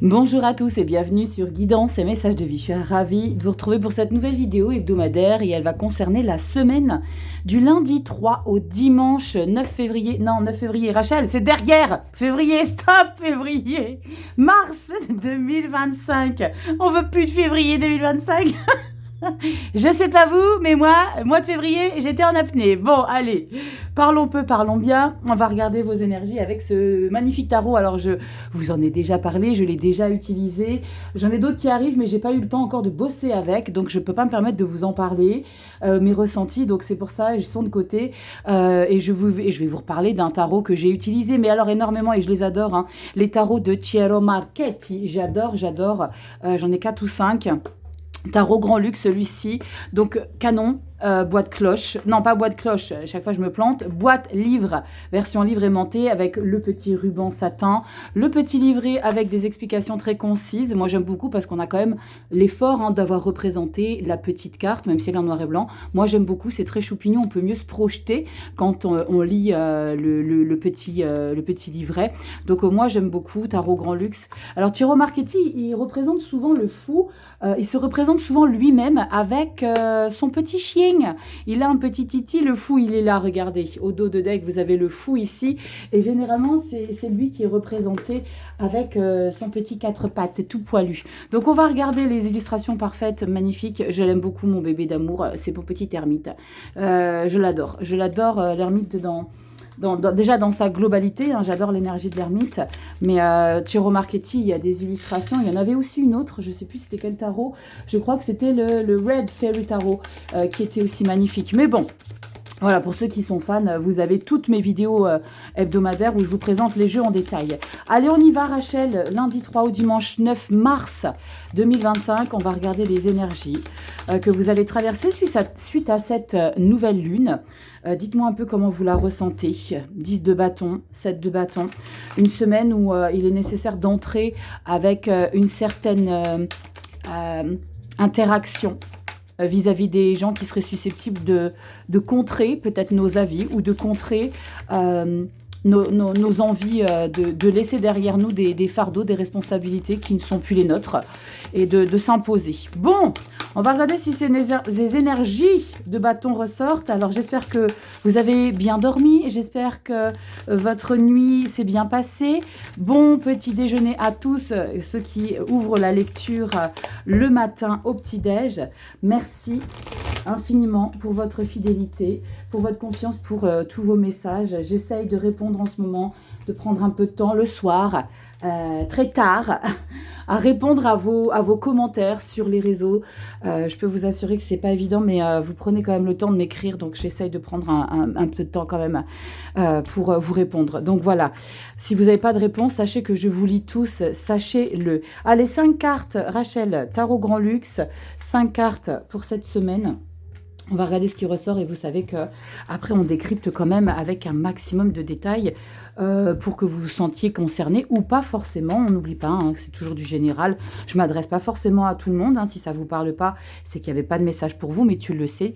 Bonjour à tous et bienvenue sur Guidance et Messages de vie. Je suis ravie de vous retrouver pour cette nouvelle vidéo hebdomadaire et elle va concerner la semaine du lundi 3 au dimanche 9 février. Non, 9 février, Rachel, c'est derrière février, stop février, mars 2025. On veut plus de février 2025. Je sais pas vous, mais moi, mois de février, j'étais en apnée. Bon, allez, parlons peu, parlons bien. On va regarder vos énergies avec ce magnifique tarot. Alors, je vous en ai déjà parlé, je l'ai déjà utilisé. J'en ai d'autres qui arrivent, mais j'ai pas eu le temps encore de bosser avec, donc je peux pas me permettre de vous en parler, mes ressentis. Donc c'est pour ça, ils sont de côté. Et je vais vous reparler d'un tarot que j'ai utilisé, mais alors énormément, et je les adore, hein. Les tarots de Chiero Marchetti, j'adore. J'en ai 4 ou 5. Tarot Grand Luxe, celui-ci. Donc, canon, boîte cloche. Non, pas boîte cloche, chaque fois je me plante. Boîte livre, version livre aimantée avec le petit ruban satin. Le petit livret avec des explications très concises. Moi, j'aime beaucoup parce qu'on a quand même l'effort d'avoir représenté la petite carte, même si elle est en noir et blanc. Moi, j'aime beaucoup, c'est très choupignon. On peut mieux se projeter quand on lit le petit livret. Donc, moi, j'aime beaucoup Tarot Grand Luxe. Alors, Chiero Marchetti, il représente souvent le fou. Il se représente souvent lui-même avec son petit chien. Il a un petit titi, le fou, il est là, regardez. Au dos de deck, vous avez le fou ici. Et généralement, c'est lui qui est représenté avec son petit 4 pattes, tout poilu. Donc, on va regarder les illustrations parfaites, magnifiques. Je l'aime beaucoup, mon bébé d'amour. C'est mon petit ermite. Je l'adore. Je l'adore, l'ermite déjà dans sa globalité, hein, j'adore l'énergie de l'ermite, mais Chiero Marchetti, il y a des illustrations, il y en avait aussi une autre, je ne sais plus c'était quel tarot, je crois que c'était le Red Fairy Tarot, qui était aussi magnifique, mais bon. Voilà, pour ceux qui sont fans, vous avez toutes mes vidéos hebdomadaires où je vous présente les jeux en détail. Allez, on y va, Rachel. Lundi 3 au dimanche 9 mars 2025, on va regarder les énergies que vous allez traverser suite à cette nouvelle lune. Dites-moi un peu comment vous la ressentez. 10 de bâton, 7 de bâton. Une semaine où il est nécessaire d'entrer avec une certaine interaction vis-à-vis des gens qui seraient susceptibles de contrer peut-être nos avis ou de contrer nos envies de laisser derrière nous des fardeaux, des responsabilités qui ne sont plus les nôtres et de s'imposer. Bon, on va regarder si ces énergies de bâton ressortent. Alors, j'espère que vous avez bien dormi. J'espère que votre nuit s'est bien passée. Bon petit déjeuner à tous ceux qui ouvrent la lecture le matin au petit-déj. Merci infiniment pour votre fidélité, pour votre confiance, pour tous vos messages. J'essaye de répondre en ce moment, de prendre un peu de temps le soir, très tard, à répondre à vos commentaires sur les réseaux. Je peux vous assurer que c'est pas évident, mais vous prenez quand même le temps de m'écrire, donc j'essaye de prendre un peu de temps quand même pour vous répondre. Donc voilà, si vous n'avez pas de réponse, sachez que je vous lis tous, sachez-le. Allez, 5 cartes, Rachel, Tarot Grand Luxe, 5 cartes pour cette semaine. On va regarder ce qui ressort et vous savez que après on décrypte quand même avec un maximum de détails pour que vous vous sentiez concerné ou pas forcément. On n'oublie pas, hein, c'est toujours du général. Je m'adresse pas forcément à tout le monde. Hein, si ça vous parle pas, c'est qu'il n'y avait pas de message pour vous, mais tu le sais.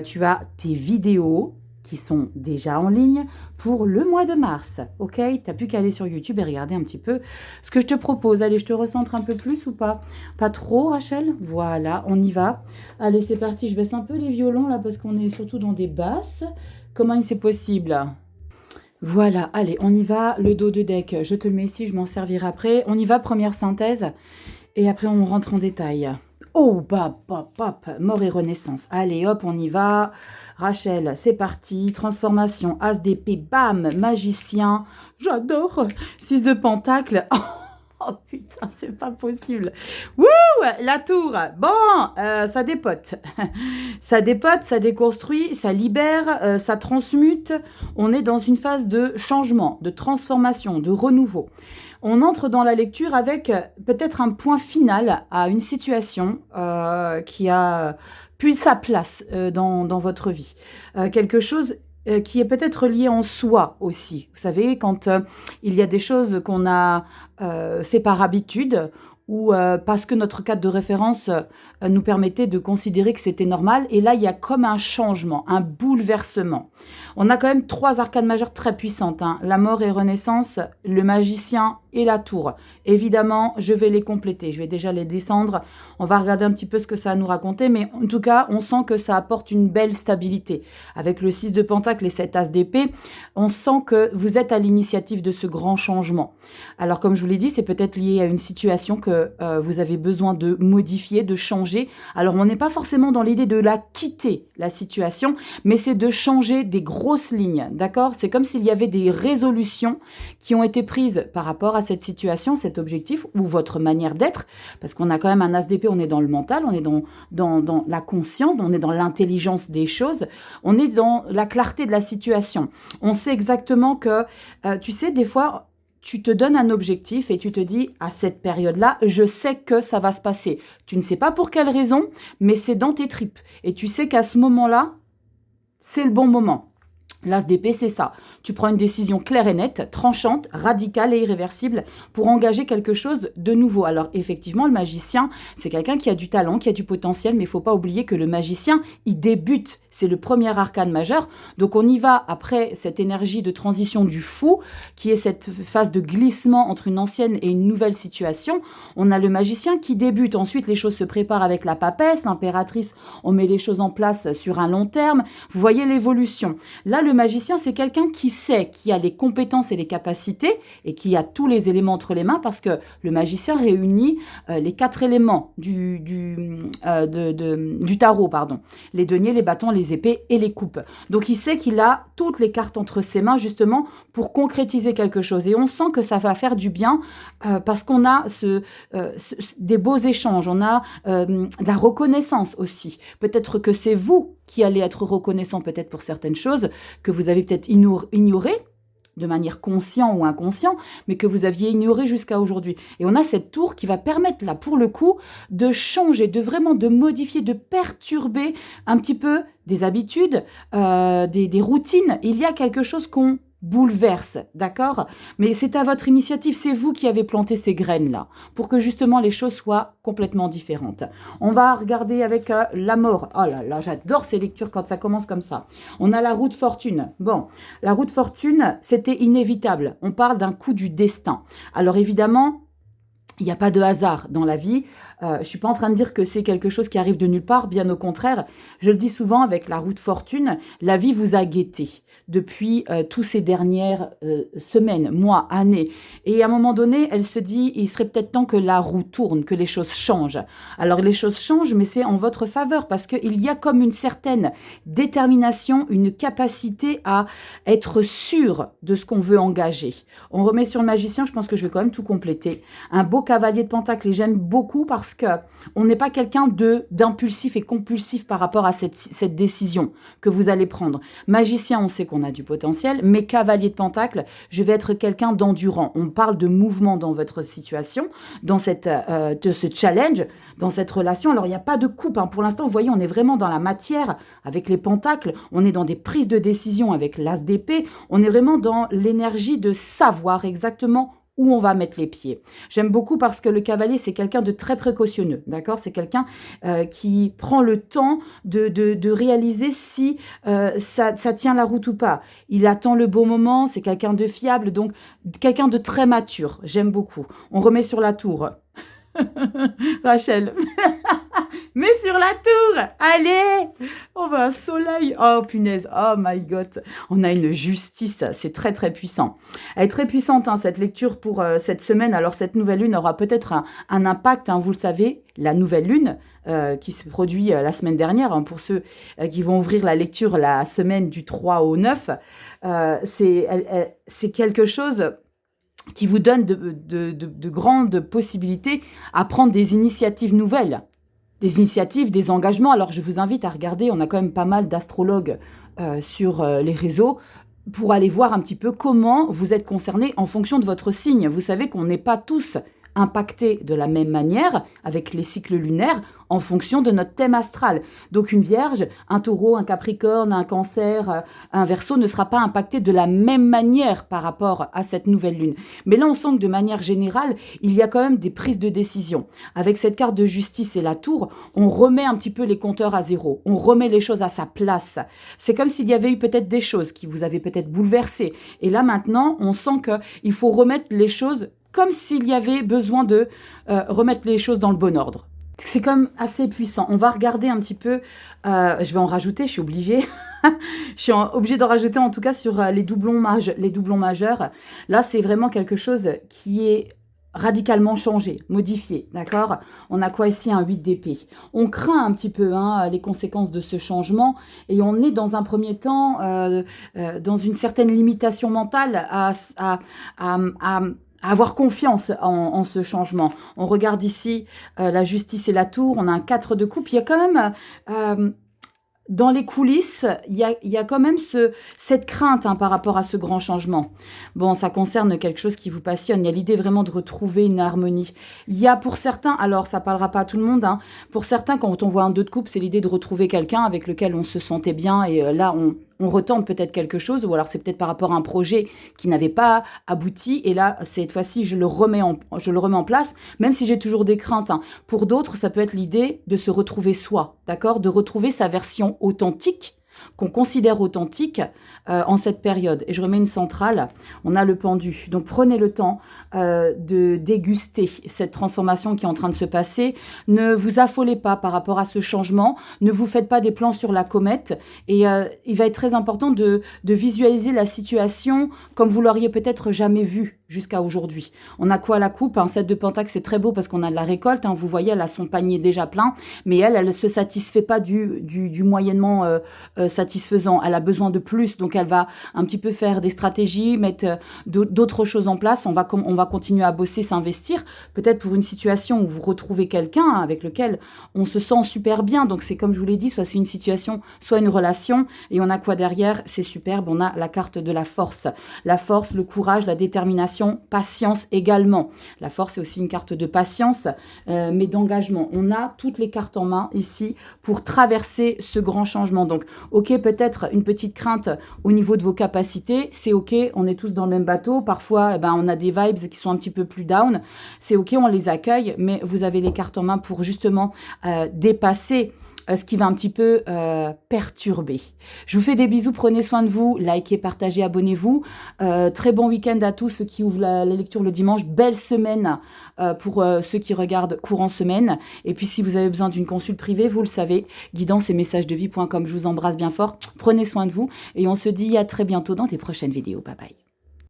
Tu as tes vidéos qui sont déjà en ligne pour le mois de mars, ok? Tu n'as plus qu'à aller sur YouTube et regarder un petit peu ce que je te propose. Allez, je te recentre un peu plus ou pas? Pas trop, Rachel? Voilà, on y va. Allez, c'est parti. Je baisse un peu les violons, là, parce qu'on est surtout dans des basses. Comment c'est possible? Voilà, allez, on y va. Le dos de deck, je te le mets ici, je m'en servirai après. On y va, première synthèse, et après, on rentre en détail. Oh, mort et renaissance. Allez, hop, on y va. Rachel, c'est parti. Transformation, as d'épée, bam, magicien. J'adore. 6 de pentacle. Oh, putain, c'est pas possible. Wouh, la tour. Bon, ça dépote. Ça dépote, ça déconstruit, ça libère, ça transmute. On est dans une phase de changement, de transformation, de renouveau. On entre dans la lecture avec peut-être un point final à une situation qui a plus sa place dans votre vie. Quelque chose qui est peut-être lié en soi aussi. Vous savez, quand il y a des choses qu'on a fait par habitude ou parce que notre cadre de référence nous permettait de considérer que c'était normal. Et là, il y a comme un changement, un bouleversement. On a quand même 3 arcanes majeures très puissantes, hein. La mort et renaissance, le magicien et la tour. Évidemment, je vais les compléter. Je vais déjà les descendre. On va regarder un petit peu ce que ça a à nous raconter. Mais en tout cas, on sent que ça apporte une belle stabilité. Avec le 6 de Pentacle et 7 As d'épée, on sent que vous êtes à l'initiative de ce grand changement. Alors, comme je vous l'ai dit, c'est peut-être lié à une situation que vous avez besoin de modifier, de changer. Alors, on n'est pas forcément dans l'idée de la quitter, la situation, mais c'est de changer des grosses lignes, d'accord? C'est comme s'il y avait des résolutions qui ont été prises par rapport à cette situation, cet objectif ou votre manière d'être, parce qu'on a quand même un As d'épée, on est dans le mental, on est dans la conscience, on est dans l'intelligence des choses, on est dans la clarté de la situation. On sait exactement que, tu sais, des fois, tu te donnes un objectif et tu te dis, à cette période-là, je sais que ça va se passer. Tu ne sais pas pour quelle raison, mais c'est dans tes tripes. Et tu sais qu'à ce moment-là, c'est le bon moment. L'As d'épée, c'est ça. Tu prends une décision claire et nette, tranchante, radicale et irréversible pour engager quelque chose de nouveau. Alors, effectivement, le magicien, c'est quelqu'un qui a du talent, qui a du potentiel, mais il ne faut pas oublier que le magicien, il débute. C'est le premier arcane majeur. Donc, on y va après cette énergie de transition du fou, qui est cette phase de glissement entre une ancienne et une nouvelle situation. On a le magicien qui débute. Ensuite, les choses se préparent avec la papesse, l'impératrice, on met les choses en place sur un long terme. Vous voyez l'évolution. Là, le magicien, c'est quelqu'un qui sait, qui a les compétences et les capacités et qui a tous les éléments entre les mains parce que le magicien réunit les 4 éléments du tarot, pardon. Les deniers, les bâtons, les épées et les coupes. Donc, il sait qu'il a toutes les cartes entre ses mains justement pour concrétiser quelque chose. Et on sent que ça va faire du bien parce qu'on a des beaux échanges, on a de la reconnaissance aussi. Peut-être que c'est vous qui allez être reconnaissant peut-être pour certaines choses que vous avez peut-être ignorées de manière consciente ou inconsciente, mais que vous aviez ignoré jusqu'à aujourd'hui. Et on a cette tour qui va permettre, là, pour le coup, de changer, de modifier, de perturber un petit peu des habitudes, des routines. Il y a quelque chose qu'on bouleverse, d'accord? Mais c'est à votre initiative, c'est vous qui avez planté ces graines-là, pour que justement les choses soient complètement différentes. On va regarder avec la mort. Oh là là, j'adore ces lectures quand ça commence comme ça. On a la roue de fortune. Bon, la roue de fortune, c'était inévitable. On parle d'un coup du destin. Alors évidemment, il n'y a pas de hasard dans la vie. Je ne suis pas en train de dire que c'est quelque chose qui arrive de nulle part, bien au contraire. Je le dis souvent avec la roue de fortune, la vie vous a guetté depuis toutes ces dernières semaines, mois, années. Et à un moment donné, elle se dit, il serait peut-être temps que la roue tourne, que les choses changent. Alors les choses changent, mais c'est en votre faveur parce qu'il y a comme une certaine détermination, une capacité à être sûr de ce qu'on veut engager. On remet sur le magicien, je pense que je vais quand même tout compléter. Un beau cavalier de pentacle et j'aime beaucoup parce que on n'est pas quelqu'un d'impulsif et compulsif par rapport à cette décision que vous allez prendre. Magicien, on sait qu'on a du potentiel, mais cavalier de pentacle, je vais être quelqu'un d'endurant. On parle de mouvement dans votre situation, dans de ce challenge, dans cette relation. Alors, il n'y a pas de coupe. Hein. Pour l'instant, vous voyez, on est vraiment dans la matière avec les pentacles. On est dans des prises de décision avec l'As d'épée. On est vraiment dans l'énergie de savoir exactement où on va mettre les pieds. J'aime beaucoup parce que le cavalier, c'est quelqu'un de très précautionneux, d'accord? C'est quelqu'un qui prend le temps de réaliser si ça tient la route ou pas. Il attend le bon moment, c'est quelqu'un de fiable, donc quelqu'un de très mature. J'aime beaucoup. On remet sur la tour. Rachel. Mais sur la tour, allez, on va un soleil. Oh punaise, oh my god, on a une justice, c'est très très puissant. Elle est très puissante hein, cette lecture pour cette semaine. Alors cette nouvelle lune aura peut-être un impact, hein, vous le savez, la nouvelle lune qui se produit la semaine dernière, hein, pour ceux qui vont ouvrir la lecture la semaine du 3 au 9, c'est quelque chose qui vous donne de grandes possibilités à prendre des initiatives nouvelles. Des initiatives, des engagements. Alors, je vous invite à regarder, on a quand même pas mal d'astrologues sur les réseaux pour aller voir un petit peu comment vous êtes concernés en fonction de votre signe. Vous savez qu'on n'est pas tous impactés de la même manière avec les cycles lunaires en fonction de notre thème astral. Donc une Vierge, un Taureau, un Capricorne, un Cancer, un Verseau ne sera pas impacté de la même manière par rapport à cette nouvelle lune. Mais là, on sent que de manière générale, il y a quand même des prises de décision. Avec cette carte de justice et la tour, on remet un petit peu les compteurs à zéro. On remet les choses à sa place. C'est comme s'il y avait eu peut-être des choses qui vous avaient peut-être bouleversé. Et là, maintenant, on sent qu'il faut remettre les choses comme s'il y avait besoin de remettre les choses dans le bon ordre. C'est quand même assez puissant. On va regarder un petit peu, je vais en rajouter, je suis obligée. Je suis obligée d'en rajouter en tout cas sur les doublons majeurs. Là, c'est vraiment quelque chose qui est radicalement changé, modifié, d'accord? On a quoi ici? Un 8 d'épée. On craint un petit peu les conséquences de ce changement et on est dans un premier temps dans une certaine limitation mentale à avoir confiance en ce changement. On regarde ici la justice et la tour, on a un 4 de coupe. Il y a quand même... dans les coulisses, il y a quand même cette crainte par rapport à ce grand changement. Bon, ça concerne quelque chose qui vous passionne. Il y a l'idée vraiment de retrouver une harmonie. Il y a pour certains, alors ça ne parlera pas à tout le monde, pour certains, quand on voit un 2 de coupe, c'est l'idée de retrouver quelqu'un avec lequel on se sentait bien. Et là, on retente peut-être quelque chose, ou alors c'est peut-être par rapport à un projet qui n'avait pas abouti. Et là, cette fois-ci, je le remets en place, même si j'ai toujours des craintes. Pour d'autres, ça peut être l'idée de se retrouver soi, d'accord? De retrouver sa version authentique, qu'on considère authentique en cette période. Et je remets une centrale, on a le pendu. Donc prenez le temps de déguster cette transformation qui est en train de se passer. Ne vous affolez pas par rapport à ce changement, ne vous faites pas des plans sur la comète. Et il va être très important de visualiser la situation comme vous l'auriez peut-être jamais vue jusqu'à aujourd'hui. On a quoi à la coupe? Un 7 de pentacle, c'est très beau parce qu'on a de la récolte. Vous voyez, elle a son panier déjà plein, mais elle ne se satisfait pas du moyennement satisfaisant. Elle a besoin de plus, donc elle va un petit peu faire des stratégies, mettre d'autres choses en place. On va continuer à bosser, s'investir, peut-être pour une situation où vous retrouvez quelqu'un avec lequel on se sent super bien. Donc c'est comme je vous l'ai dit, soit c'est une situation, soit une relation. Et on a quoi derrière? C'est superbe, on a la carte de la force. La force, le courage, la détermination, patience également. La force est aussi une carte de patience, mais d'engagement. On a toutes les cartes en main ici pour traverser ce grand changement. Donc, ok, peut-être une petite crainte au niveau de vos capacités. C'est ok, on est tous dans le même bateau. Parfois, on a des vibes qui sont un petit peu plus down. C'est ok, on les accueille, mais vous avez les cartes en main pour justement dépasser ce qui va un petit peu perturber. Je vous fais des bisous, prenez soin de vous, likez, partagez, abonnez-vous. Très bon week-end à tous ceux qui ouvrent la lecture le dimanche. Belle semaine pour ceux qui regardent courant semaine. Et puis si vous avez besoin d'une consulte privée, vous le savez, guidance et messagesdevie.com. Je vous embrasse bien fort, prenez soin de vous et on se dit à très bientôt dans des prochaines vidéos. Bye bye.